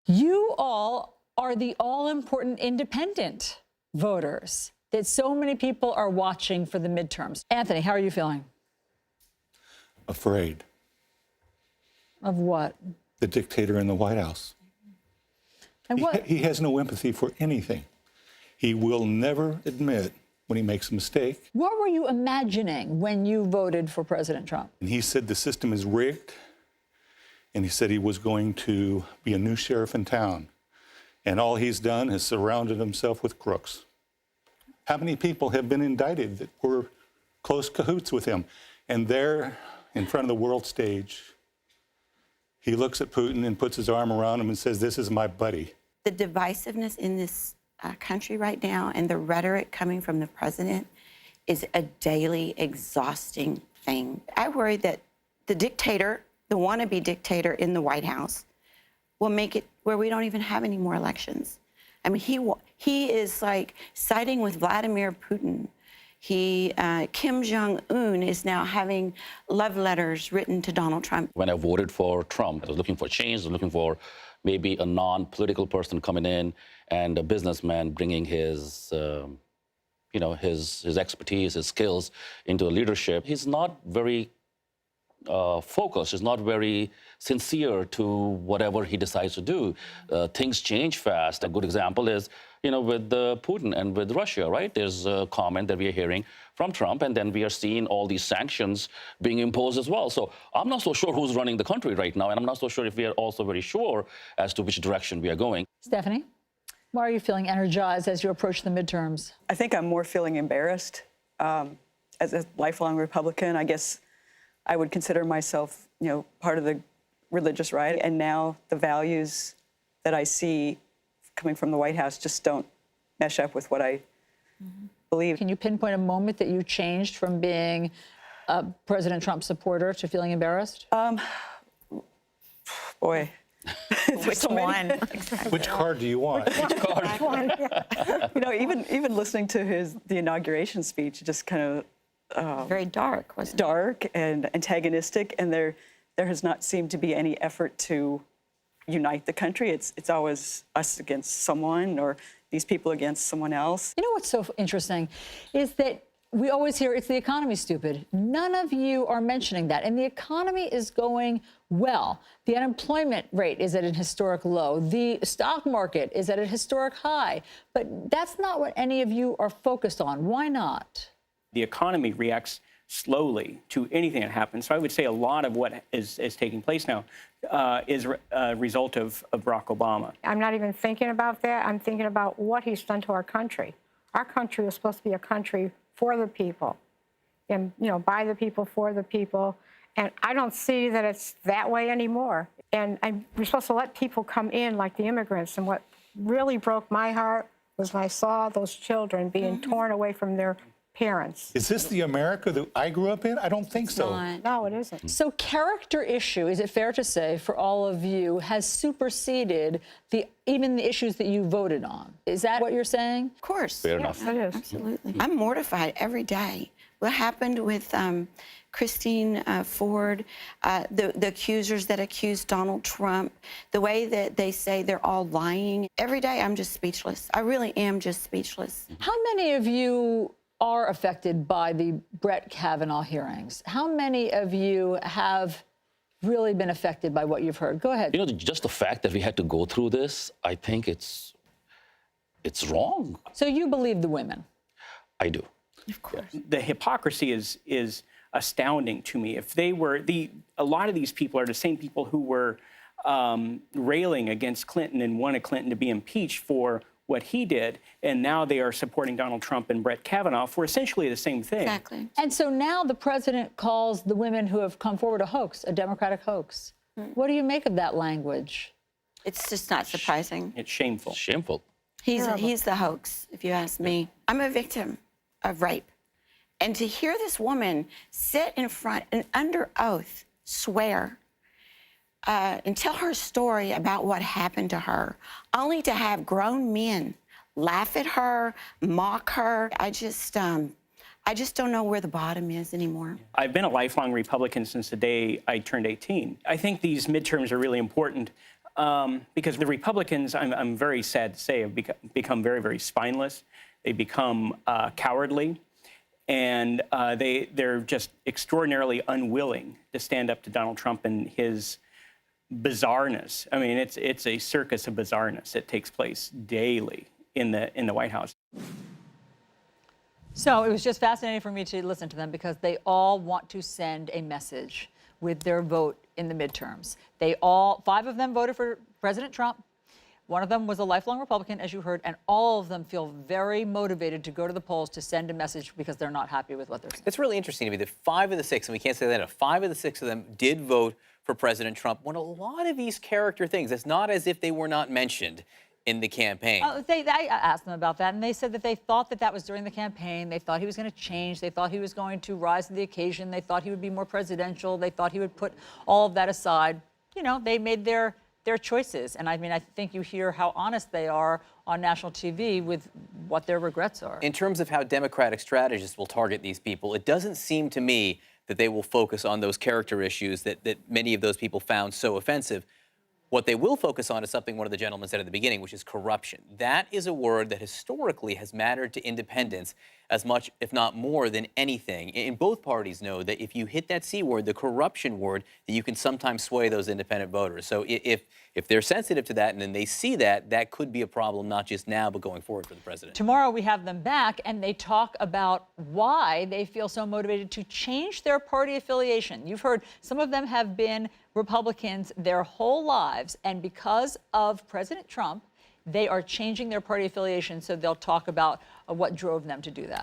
You all are the all-important independent voters that so many people are watching for the midterms. Anthony, how are you feeling? Afraid. Of what? The dictator in the White House. And what? He has no empathy for anything. He will never admit when he makes a mistake. What were you imagining when you voted for President Trump? And he said the system is rigged, and he said he was going to be a new sheriff in town. And all he's done is surrounded himself with crooks. How many people have been indicted that were close cahoots with him? And there, in front of the world stage, he looks at Putin and puts his arm around him and says, "This is my buddy." The divisiveness in this country right now and the rhetoric coming from the president is a daily exhausting thing. I worry that the dictator, the wannabe dictator in the White House, will make it where we don't even have any more elections. I mean, he is like siding with Vladimir Putin. Kim Jong-un is now having love letters written to Donald Trump. When I voted for Trump, I was looking for change, I was looking for maybe a non-political person coming in and a businessman bringing his, his expertise, his skills into leadership. He's not very focused, he's not very sincere to whatever he decides to do. Things change fast. A good example is, with Putin and with Russia, right? There's a comment that we are hearing from Trump, and then we are seeing all these sanctions being imposed as well. So I'm not so sure who's running the country right now, and I'm not so sure if we are also very sure as to which direction we are going. Stephanie, why are you feeling energized as you approach the midterms? I think I'm more feeling embarrassed. As a lifelong Republican, I guess I would consider myself, part of the religious right. And now the values that I see coming from the White House just don't mesh up with what I believe. Can you pinpoint a moment that you changed from being a President Trump supporter to feeling embarrassed? Boy. Which one? Which card do you want? Which one? Even listening to the inauguration speech, just kind of very dark, wasn't it? Dark and antagonistic, and there has not seemed to be any effort to unite the country. It's always us against someone or these people against someone else. You know what's so interesting is that we always hear it's the economy, stupid. None of you are mentioning that. And the economy is going well. The unemployment rate is at an historic low. The stock market is at a historic high. But that's not what any of you are focused on. Why not? The economy reacts slowly to anything that happens. So I would say a lot of what is taking place now is a result of Barack Obama. I'm not even thinking about that. I'm thinking about what he's done to our country. Our country is supposed to be a country for the people and, by the people, for the people. And I don't see that it's that way anymore. And we're supposed to let people come in like the immigrants. And what really broke my heart was when I saw those children being torn away from their parents. Is this the America that I grew up in? I don't think so. No, it isn't. So character issue, is it fair to say, for all of you, has superseded even the issues that you voted on? Is that what you're saying? Of course. Fair enough. It is. Absolutely. I'm mortified every day. What happened with Christine Ford, the accusers that accused Donald Trump, the way that they say they're all lying. Every day I'm just speechless. I really am just speechless. How many of you are affected by the Brett Kavanaugh hearings? How many of you have really been affected by what you've heard? Go ahead. Just the fact that we had to go through this, I think it's wrong. So you believe the women? I do. Of course. The hypocrisy is astounding to me. If they were a lot of these people are the same people who were railing against Clinton and wanted Clinton to be impeached for what he did, and now they are supporting Donald Trump and Brett Kavanaugh for essentially the same thing. Exactly. And so now the president calls the women who have come forward a hoax, a Democratic hoax. What do you make of that language? It's just not surprising. It's shameful. Shameful. He's the hoax, if you ask me. I'm a victim of rape. And to hear this woman sit in front and under oath swear and tell her story about what happened to her, only to have grown men laugh at her, mock her. I just don't know where the bottom is anymore. I've been a lifelong Republican since the day I turned 18. I think these midterms are really important because the Republicans, I'm very sad to say, have become very, very spineless. They become cowardly, and they're just extraordinarily unwilling to stand up to Donald Trump and his bizarreness. I mean, it's a circus of bizarreness that takes place daily in the White House. So it was just fascinating for me to listen to them because they all want to send a message with their vote in the midterms. Five of them voted for President Trump. One of them was a lifelong Republican, as you heard, and all of them feel very motivated to go to the polls to send a message because they're not happy with what they're seeing. It's really interesting to me that 5 of the 6, and we can't say that enough, 5 of the 6 of them did vote for President Trump when a lot of these character things, it's not as if they were not mentioned in the campaign. I asked them about that, and they said that they thought that was during the campaign. They thought he was going to change. They thought he was going to rise to the occasion. They thought he would be more presidential. They thought he would put all of that aside. You know, they made their choices. And I mean, I think you hear how honest they are on national TV with what their regrets are. In terms of how Democratic strategists will target these people, it doesn't seem to me that they will focus on those character issues that many of those people found so offensive. What they will focus on is something one of the gentlemen said at the beginning, which is corruption. That is a word that historically has mattered to independents as much, if not more, than anything. And both parties know that if you hit that C word, the corruption word, that you can sometimes sway those independent voters. So if they're sensitive to that and then they see that, that could be a problem, not just now, but going forward for the president. Tomorrow we have them back, and they talk about why they feel so motivated to change their party affiliation. You've heard some of them have been Republicans their whole lives, and because of President Trump, they are changing their party affiliation, so they'll talk about what drove them to do that.